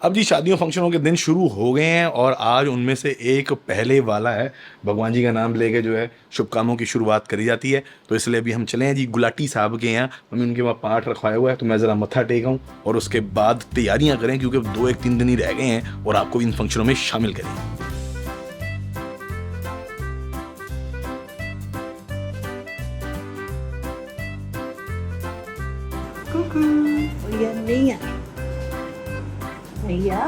अब जी शादियों फंक्शनों के दिन शुरू हो गए हैं और आज उनमें से एक पहले वाला है। भगवान जी का नाम लेके जो है शुभ कामों की शुरुआत करी जाती है। तो इसलिए अभी हम चले हैं जी गुलाटी साहब के यहाँ। हमें उनके वहाँ पाठ रखवाया हुआ है, तो मैं ज़रा मत्था टेकाऊँ और उसके बाद तैयारियाँ करें, क्योंकि 2-1-3 दिन ही रह गए हैं और आपको इन फंक्शनों में शामिल करें। भैया नहीं आए। भैया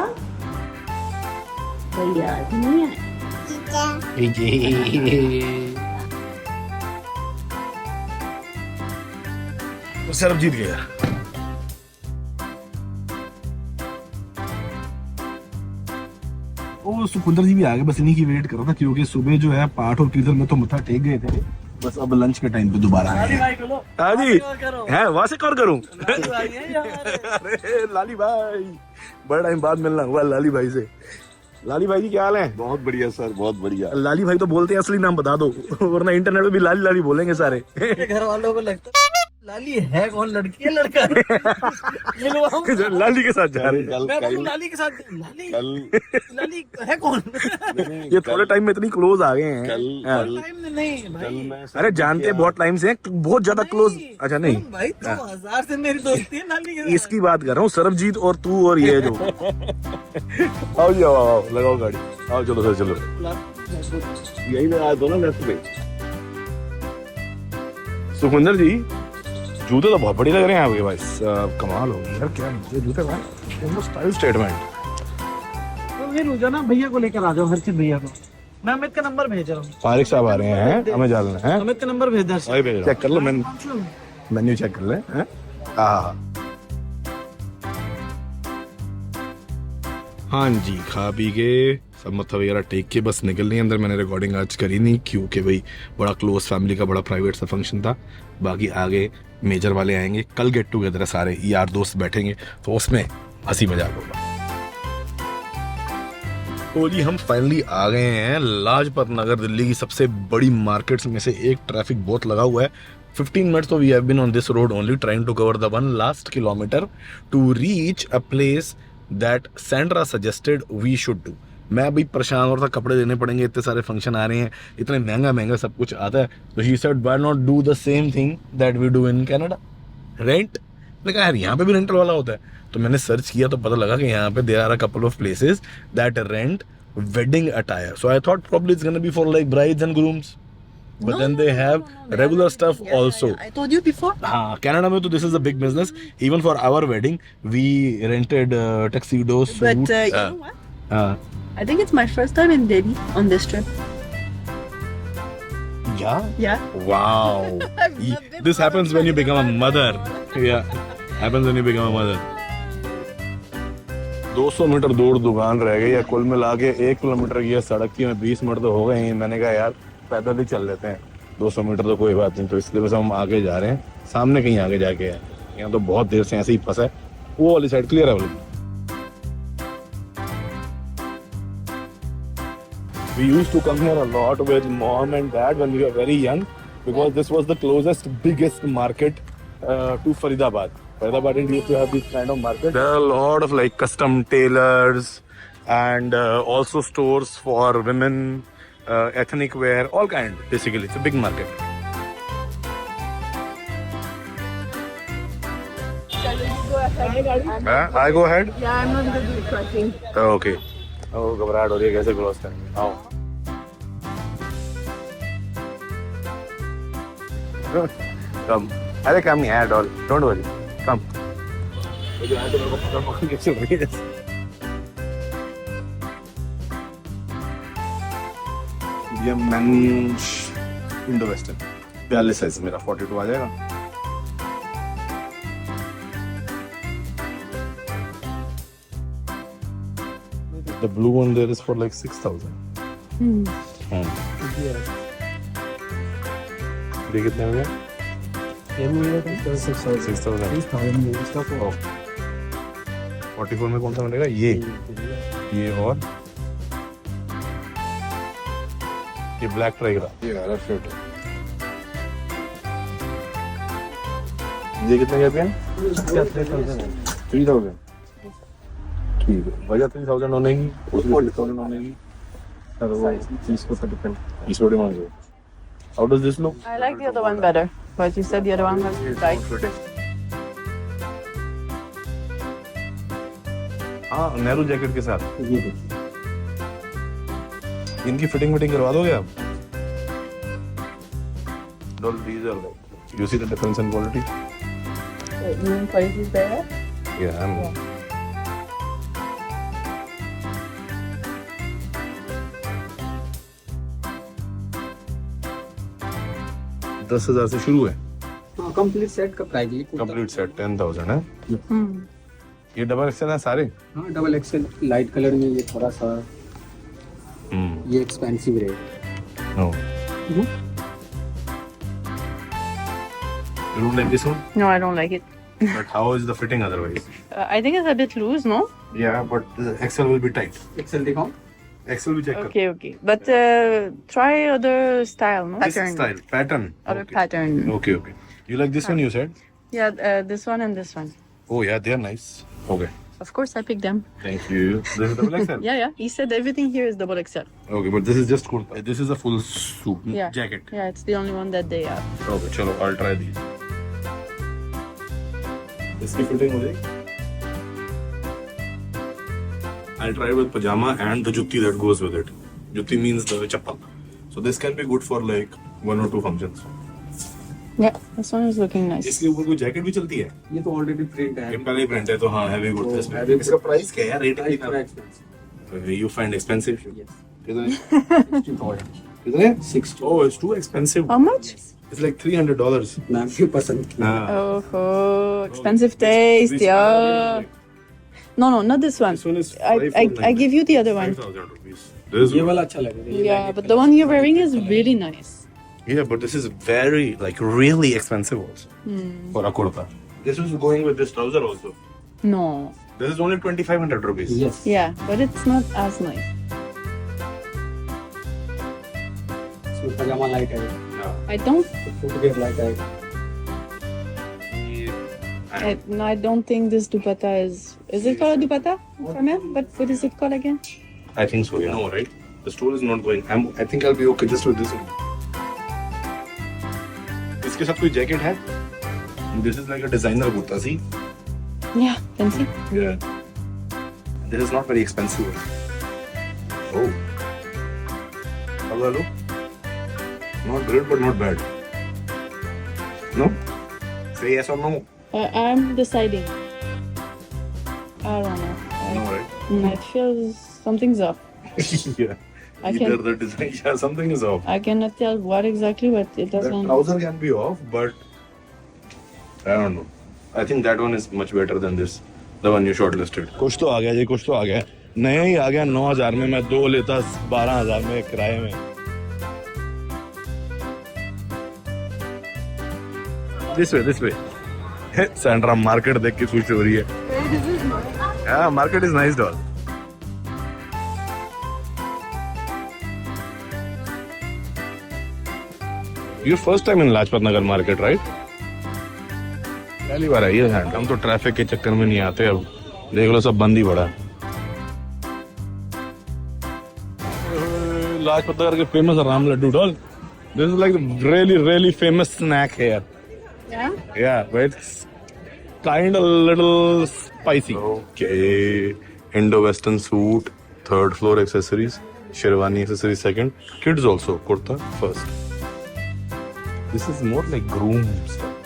भैया नहीं आए। तो सर अब जीत गया। ओ सुखविंदर जी भी आ गए, बस इन्हीं की वेट कर रहा था, क्योंकि सुबह जो है पाठ और कीर्तन में तो मत्था टेक गए थे। बस अब लंच के टाइम पे दोबारा आए हैं। हाँ जी, हैं वहां से कॉल करूं? अरे लाली भाई, बड़ा टाइम बाद मिलना हुआ लाली भाई से। लाली भाई जी क्या हाल है? बहुत बढ़िया सर, बहुत बढ़िया। लाली भाई तो बोलते हैं, असली नाम बता दो वरना इंटरनेट पे भी लाली लाली बोलेंगे सारे। घर वालों को लगता है लाली है कौन, लड़की है लड़का है? लाली के साथ जा रहे हैं। मैं बोलूं लाली के साथ लाली लाली है कौन? ये थोड़े टाइम में इतनी क्लोज आ गए हैं। टाइम नहीं भाई, अरे जानते हैं बहुत टाइम से हैं, बहुत ज्यादा क्लोज। अच्छा नहीं भाई 2000 से मेरी दोस्ती है लाली के साथ। इसकी बात कर रहा हूँ, सरबजीत और तू और ये जो। आओ जी, आओ लगाओ गाड़ी, आओ चलो सर चलो। यही में आया दो ना लेफ्ट में। सुखविंदर जी जूते तो बहुत बढ़िया लग रहे हैं आपके भाई साहब, कमाल हो गई यार। क्या ये जूते भाई, स्टाइल स्टेटमेंट। तो फिर रोजाना भैया को लेकर आ जाओ, हर्षित भैया को। मैं अमित का नंबर भेज रहा हूँ। फारिक साहब आ रहे हैं, हमें जाना है। अमित का नंबर भेज दो। चेक कर लो, मेन्यू चेक कर ले। हाँ जी, खा पी के सब मत्था वगैरह टेक के बस निकलनी है अंदर। मैंने रिकॉर्डिंग आज करी नहीं, क्योंकि भाई बड़ा क्लोज फैमिली का बड़ा प्राइवेट सा फंक्शन था। बाकी आगे मेजर वाले आएंगे, कल गेट टुगेदर है, सारे यार दोस्त बैठेंगे, तो उसमें हंसी मजाक होगा। तो जी हम फाइनली आ गए हैं लाजपत नगर, दिल्ली की सबसे बड़ी मार्केट्स में से एक। ट्रैफिक बहुत लगा हुआ है। 15 minutes तो we have been on this road only, trying to cover the one last kilometre to reach a place that Sandra suggested we should do. मैं अभी परेशान हो रहा था, कपड़े देने पड़ेंगे, इतने सारे फंक्शन आ रहे हैं, इतने महंगा महंगा सब कुछ आता है। तो she said why not do the same thing that we do in Canada, rent. मैंने कहा यार यहाँ पे भी रेंटल वाला होता है। तो मैंने सर्च किया तो पता लगा कि यहाँ पे there are a couple of places that rent wedding attire. So I thought probably it's gonna be for like brides and grooms, but then they have regular stuff also. I told you before. हाँ, Canada में तो this is a big business. Even for our wedding, we rented tuxedos, But suits. you know what? I think it's my first time in Delhi on this trip. Yeah. Yeah. Wow. never This happens when you become a mother. Yeah. Happens when you become a mother. 200 metre दूर दुकान रह गई है, कुल मिला के 1 kilometre की सड़क की में 20 मिनट तो हो गए हैं। मैंने कहा यार पैदल ही चल लेते हैं, 200 मीटर तो कोई बात नहीं। तो इसलिए बस हम आगे जा रहे हैं, सामने कहीं आगे जाके है। यहाँ तो बहुत देर से ऐसे ही फंसा है। वो वाली साइड क्लियर है वाली। We used to come here a lot with mom and dad when we were very young, because this was the closest, biggest market to Faridabad. Faridabad used to have this kind of market. There are a lot of like custom tailors and also stores for women, ethnic wear, all kind. Basically, it's a big market. I go ahead. Yeah, I'm not going to do trekking. Okay. Oh, घबराहट हो रही है, कैसे close करेंगे? आओ। Come. अरे come here, doll. Don't worry. Come. ये menus Indo western 42 size मेरा 42 आ जाएगा। The blue one there is for like 6,000. ये कितने हो गए? 6,000. 44 में कौन सा मिलेगा? ये और ये ब्लैक ट्राइगरा, ये हरा शर्ट। ये कितने का है? 3,000. वजह 3000 होने की, उसको डिस्काउंट होने की। सर वो चीज को डिपेंड इस वीडियो में। How does this look? I like the other one better, but you said the other one was tight. हाँ, नेहरू जैकेट के साथ इनकी फिटिंग करवा दोगे आप? These are like, you see the difference in quality? You mean quality is better? Yeah, I'm. दस हजार से शुरू है। कंप्लीट सेट का प्राइस ये कंप्लीट सेट 10,000 है। ये डबल एक्सेल है सारे? हाँ, डबल एक्सेल लाइट कलर में ये थोड़ा सा ये एक्सपेंसिव रहेगा। No. You don't like this one? No, I don't like it. But how is the fitting otherwise? I think it's a bit loose, no? Yeah, but the XL will be tight. XL दिखाऊं? XL भी check कर। Okay. But try other style, no? This style, pattern. Other Okay. pattern. Okay. You like this one? You said? Yeah, this one and this one. Oh yeah, they are nice. Okay. Of course, I picked them. Thank you. This is double XL. Yeah. He said everything here is double XL. Okay, but this is just kurta. This is a full suit Yeah. jacket. Yeah, it's the only one that they have. Okay, चलो, I'll try these. इसकी fitting हो जाएगी? I'll try with pajama and the jutti that goes with it. Jutti means the chappal. So this can be good for like 1 or 2 functions. Yeah, this one is looking nice. इसके ऊपर कोई jacket भी चलती है? ये तो already print है। ये पहले प्रिंट है तो हाँ heavy good तो है। heavy इसका प्राइस क्या है? रेट प्राइस कितना? Expensive. You find expensive? Yes. कितने? 60,000। कितने? 60। Oh, it's too expensive. How much? It's like $300. Ma'am की पसंद की। Oh, expensive taste, This yeah. one, No, not this one. This one is I give you the other one. 5,000 rupees. This ये one. वाला अच्छा लगेगा। Yeah, but the one you're wearing is really nice. Yeah, but this is very, like, really expensive also. For a kurta. This is going with this trouser also. No. This is only 2,500 rupees. Yes. Yeah, but it's not as nice. इसमें पजामा light है। Yeah. I don't. Footwear light है। I don't think this dupatta is. Is it called a dupatta for men? But what is it called again? I think so, yeah. No, right? The stool is not going. I think I'll be okay just with this one. इसके साथ कोई jacket है? This is like a designer kurta, see? Yeah, fancy. Yeah. This is not very expensive. Oh. How do I look? Not great, but not bad. No? Say yes or no. I'm deciding. I don't know. No, right? It feels something's up. Yeah. I Either can. the design, yeah, something is off. I cannot tell what exactly, but it The doesn't. trouser can be off, but I don't know. I think that one is much better than this, the one you shortlisted. कुछ तो आ गया जी, कुछ तो आ गया। नया ही आ गया 9,000 में, मैं 2 लेता 12,000 में किराए में। This way. सैंड्रा मार्केट देख के खुश हो रही है। Yeah, market is nice, doll. Your first time in Lajpat Nagar market, right? पहली बार आई है। हम तो ट्रैफिक के चक्कर में नहीं आते, अब देख लो सब बंद ही पड़ा। लाजपत नगर के famous Ram laddoo doll. This is like really famous snack here. Yeah. Yeah, but it's kind of little spicy. Okay. Indo-Western suit, 3rd floor accessories, Sherwani accessories 2nd, kids also, kurta first. This is more like groom stuff.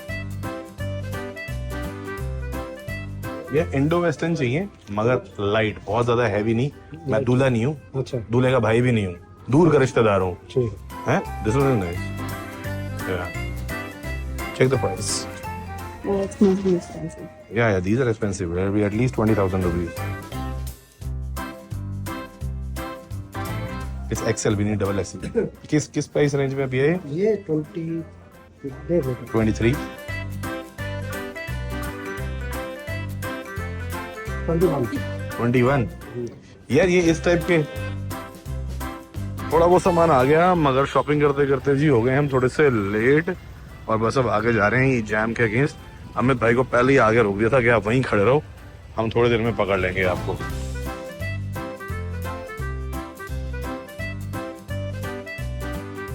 ये Indo-Western चाहिए, मगर light, बहुत ज्यादा heavy नहीं। मैं दूल्हा नहीं हूँ, अच्छा। दूल्हे का भाई भी नहीं हूँ, दूर का रिश्तेदार हूँ। ठीक हैं? This one is nice. Yeah. Check the price. Well, it's not really expensive. Yeah, these are expensive. They'll be at least 20,000 rupees. It's XL, we need double XL. किस प्राइस रेंज में अभी है? ये 20 दे दो। 23. 21. यार ये इस टाइप के थोड़ा वो सामान आ गया, मगर शॉपिंग करते करते जी हो गए हम थोड़े से लेट, और बस अब आगे जा रहे हैं जैम के अगेंस्ट। अमित भाई को पहले ही आगे रोक दिया था कि आप वहीं खड़े रहो, हम थोड़ी देर में पकड़ लेंगे आपको।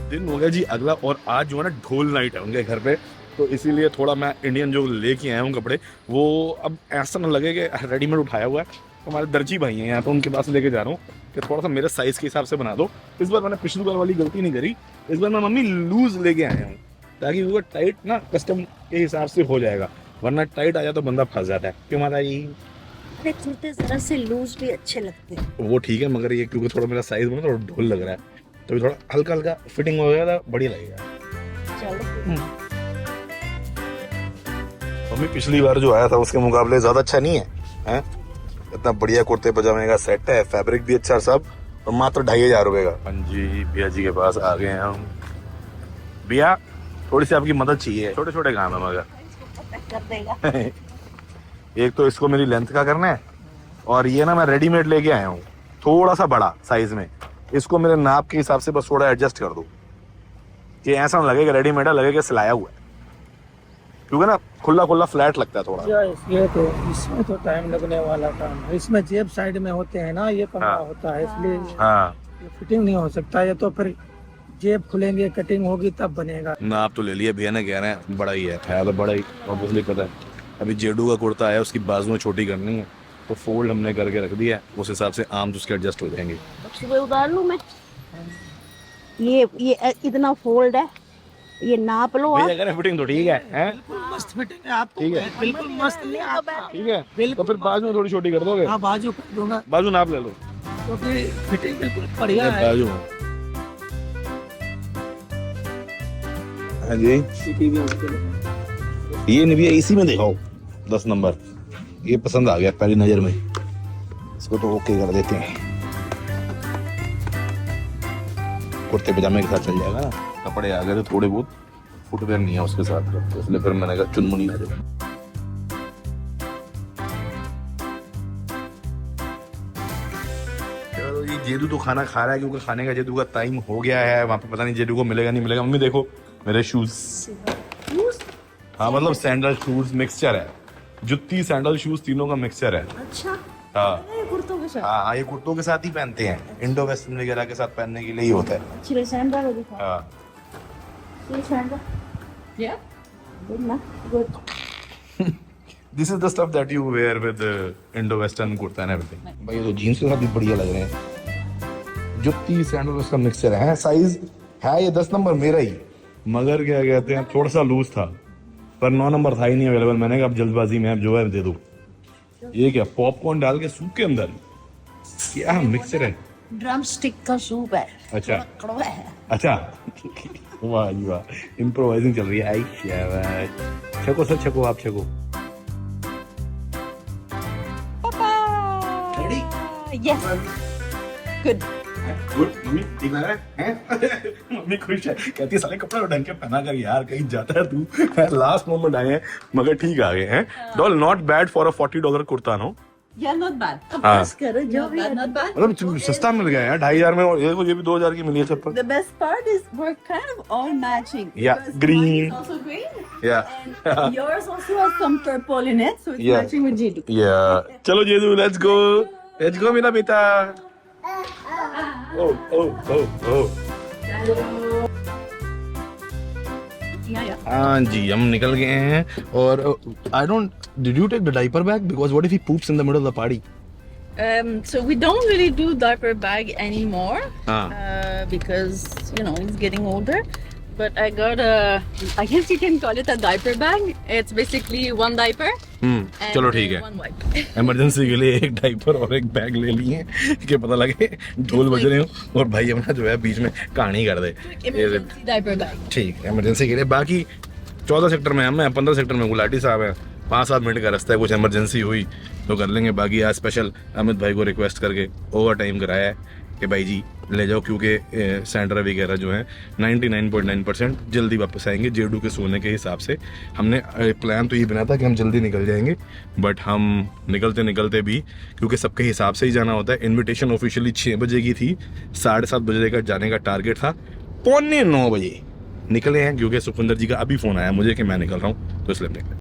दिन हो गया जी अगला, और आज जो है ना ढोल नाइट है उनके घर पे, तो इसीलिए थोड़ा मैं इंडियन जो लेके आया हूँ कपड़े, वो अब ऐसा ना लगे कि रेडीमेड उठाया हुआ है। तो हमारे दर्जी भाई हैं यहाँ, तो उनके पास लेके जा रहा हूँ कि थोड़ा सा मेरे साइज़ के हिसाब से बना दो। इस बार मैंने पिछली बार वाली गलती नहीं करी, इस बार मैं मम्मी लूज लेके आया हूँ, ताकि वो टाइट ना कस्टम के हिसाब से हो जाएगा, वरना टाइट आ जाए तो बंदा फंस जाता है। क्यों माता जी? अरे कुर्ते जरा से लूज भी अच्छे लगते हैं। वो ठीक है, मगर ये क्योंकि थोड़ा मेरा साइज में थोड़ा ढोल लग रहा है, तो थोड़ा हल्का हल्का फिटिंग हो गया तो बढ़िया लगेगा। चलो मम्मी पिछली बार जो आया था उसके मुकाबले ज्यादा अच्छा नहीं है, हैं? इतना बढ़िया कुर्ते पजामे का सेट है, फैब्रिक भी अच्छा सब, और मात्र 2500 रुपए का। हाँ जी, भैया जी के पास आ गए हैं हम। भैया थोड़ी सी आपकी मदद चाहिए, छोटे छोटे काम है मगर। कर देगा। एक तो इसको मेरी लेंथ का करना है, और ये ना मैं रेडीमेड लेके आया हूँ थोड़ा सा बड़ा साइज में, इसको मेरे नाप के हिसाब से बस थोड़ा एडजस्ट कर दो, कि ऐसा ना लगे कि रेडीमेड है, लगे कि सिलाया हुआ है, क्योंकि ना खुला खुला फ्लैट लगता है थोड़ा। ये तो इसमें तो टाइम लगने वाला काम है। इसमें जेब साइड में होते हैं ना, ये पंगा हाँ। होता है, इसलिए हाँ, ये फिटिंग नहीं हो सकता। ये तो फिर जेब खुलेंगे, कटिंग होगी तब बनेगा। नाप तो ले लिया भैया ने, कह रहे हैं बड़ा ही है तो बड़ा ही, ऑब्वियसली पता है। अभी जेडू का कुर्ता है, उसकी बाजुएं छोटी करनी है, तो फोल्ड हमने करके रख दिया है, उस हिसाब से आर्म्स उसके एडजस्ट हो जाएंगे। सुबह उतार लूं मैं? ये इतना फोल्ड है, ये नाप लो आप। भैया कह रहे फिटिंग तो ठीक है, हैं? मस्त फिटिंग है आपको, ठीक है। बिल्कुल मस्त नहीं आपका। ठीक है, तो फिर बाजू थोड़ी छोटी कर दोगे? हाँ बाजू कर दूंगा, बाजू नाप ले लो, क्योंकि फिटिंग बिल्कुल बढ़िया है। बाजू। हाँ जी, ये नहीं भैया, इसी में दिखाओ 10 नंबर, ये पसंद आ गया पहली नजर में, इसको तो ओके कर देते हैं। कुर्ते पजामे के साथ चल जाएगा ना, कपड़े आ गए तो थोड़े बहुत, फुटवेयर नहीं है उसके साथ, तो इसलिए फिर मैंने कहा चुनमुनी ना दे। चलो ये जेदू तो खाना खा रहा है, क्योंकि खाने का जेदू का टाइम हो गया है, वहाँ पे पता नहीं जेदू को मिलेगा नहीं मिलेगा। मम्मी देखो मेरे शूज, हाँ मतलब सैंडल शूज मिक्सचर है, जुत्ती सैंडल शूज तीनों का मिक्सचर है। अच्छा, हाँ ये कुर्तों के साथ हाँ, ये कुर्तों के साथ ही पहनते हैं, इंडो वेस्टर्न वगैरह के साथ पहनने के लिए ही होता है। अच्छी सैंडल हो दिखा। हाँ, ये सैंडल Yeah. गुड ना, good. This is the stuff that you wear with Indo western kurta and everything. भाई ये तो जीन्स के साथ भी बढ़िया लग रहे हैं। जुत्ती सैंडल उसका मिक्सचर है, साइज है ये 10 नंबर मेरा ही, मगर क्या कहते हैं थोड़ा सा लूज था, पर 9 नंबर था ही नहीं अवेलेबल। मैंने कहा अब जल्दबाजी में अब जो है दे दो। ये क्या पॉपकॉर्न डाल के सूप के अंदर, क्या मिक्सचर है? ड्रम स्टिक का सूप है। अच्छा कड़वा है। अच्छा, वाह जी वाह, इम्प्रोवाइजिंग चल रही है। आई शाबाश, छको सर छको, आप छको। Yes, good. गुड, मम्मी ठीक लग रहा है? मम्मी खुश है, कहती है साले कपड़ा ढंग के पहना कर यार, कहीं जाता है तू। लास्ट मोमेंट आए हैं मगर ठीक आ गए हैं। Doll not bad for a $40 kurta, no? Yeah, not bad. बस करो जो भी है। Not bad. मतलब सस्ता मिल गया यार, 2500 में, और ये भी 2000 की मिली है चप्पल। The best part is we're kind of all matching. Yeah, because green. mine is also green. Yeah. And yours also has some purple in it, so it's Yeah. matching with Jidu. Yeah. चलो जेदू, let's go, let's go मेरा बेटा। ओ ओ ओ ओ। Yeah. हाँ जी, हम निकल गए हैं, और I don't, did you take the diaper bag, because what if he poops in the middle of the party? So we don't really do diaper bag anymore हाँ, because you know he's getting older. But I got I guess you can call it a diaper bag. It's basically one diaper. And चलो ठीक है। one wipe. Emergency के लिए एक diaper और एक bag ले लिए कि पता लगे ढोल बज रहे हो और भाई अपना जो है बीच में कहानी कर दे। Emergency diaper bag. ठीक है, इमरजेंसी के लिए। बाकी 14 सेक्टर में हम हैं, 15 सेक्टर में गुलाटी साहब हैं, 5-7 मिनट का रास्ता है, कुछ इमरजेंसी हुई तो कर लेंगे। बाकी आज स्पेशल अमित भाई को रिक्वेस्ट करके ओवर टाइम कराया है कि भाई जी ले जाओ, क्योंकि सैंड्रा वगैरह जो है 99.9% जल्दी वापस आएंगे जेडू के सोने के हिसाब से। हमने प्लान तो ये बना था कि हम जल्दी निकल जाएंगे, बट हम निकलते निकलते भी, क्योंकि सबके हिसाब से ही जाना होता है। इन्विटेशन ऑफिशियली 6 बजे की थी, 7:30 बजे का जाने का टारगेट था, 8:45 बजे निकले हैं, क्योंकि सुखविंदर जी का अभी फ़ोन आया मुझे कि मैं निकल रहा हूँ, तो इसलिए निकले।